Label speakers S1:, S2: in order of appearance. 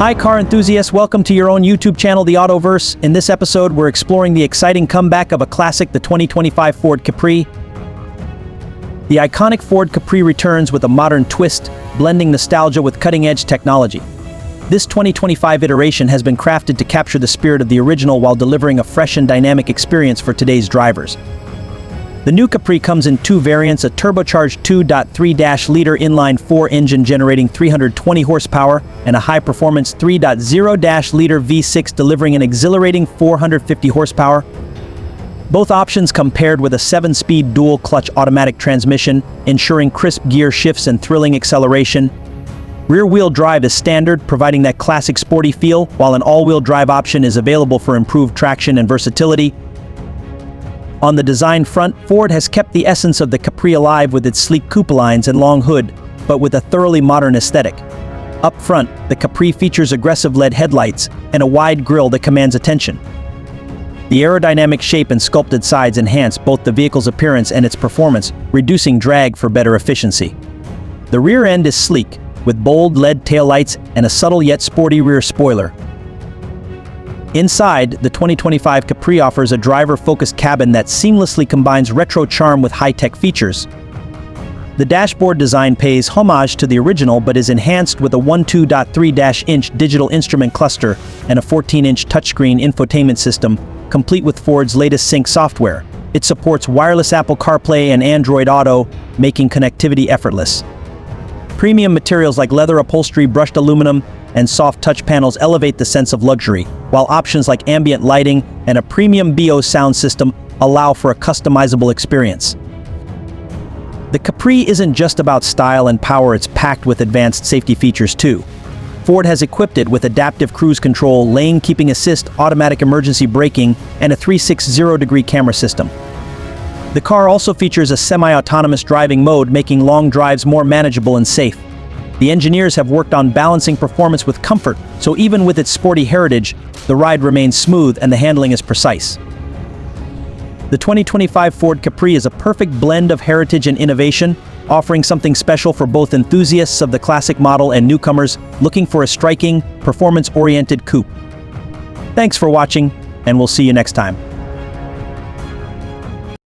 S1: Hi car enthusiasts, welcome to your own YouTube channel, TheAutoVerse. In this episode, we're exploring the exciting comeback of a classic, the 2025 Ford Capri. The iconic Ford Capri returns with a modern twist, blending nostalgia with cutting-edge technology. This 2025 iteration has been crafted to capture the spirit of the original while delivering a fresh and dynamic experience for today's drivers. The new Capri comes in two variants, a turbocharged 2.3-liter inline-4 engine generating 320 horsepower and a high-performance 3.0-liter V6 delivering an exhilarating 450 horsepower. Both options come paired with a 7-speed dual-clutch automatic transmission, ensuring crisp gear shifts and thrilling acceleration. Rear-wheel drive is standard, providing that classic sporty feel, while an all-wheel drive option is available for improved traction and versatility. On the design front, Ford has kept the essence of the Capri alive with its sleek coupe lines and long hood, but with a thoroughly modern aesthetic. Up front, the Capri features aggressive LED headlights and a wide grille that commands attention. The aerodynamic shape and sculpted sides enhance both the vehicle's appearance and its performance, reducing drag for better efficiency. The rear end is sleek, with bold LED taillights and a subtle yet sporty rear spoiler. Inside, the 2025 Capri offers a driver-focused cabin that seamlessly combines retro charm with high-tech features. The dashboard design pays homage to the original but is enhanced with a 12.3-inch digital instrument cluster and a 14-inch touchscreen infotainment system, complete with Ford's latest sync software. It supports wireless Apple CarPlay and Android Auto, making connectivity effortless. Premium materials like leather upholstery, brushed aluminum, and soft touch panels elevate the sense of luxury, while options like ambient lighting and a premium BO sound system allow for a customizable experience. The Capri isn't just about style and power, it's packed with advanced safety features too. Ford has equipped it with adaptive cruise control, lane keeping assist, automatic emergency braking, and a 360-degree camera system. The car also features a semi-autonomous driving mode, making long drives more manageable and safe. The engineers have worked on balancing performance with comfort, so even with its sporty heritage, the ride remains smooth and the handling is precise. The 2025 Ford Capri is a perfect blend of heritage and innovation, offering something special for both enthusiasts of the classic model and newcomers looking for a striking, performance-oriented coupe. Thanks for watching, and we'll see you next time.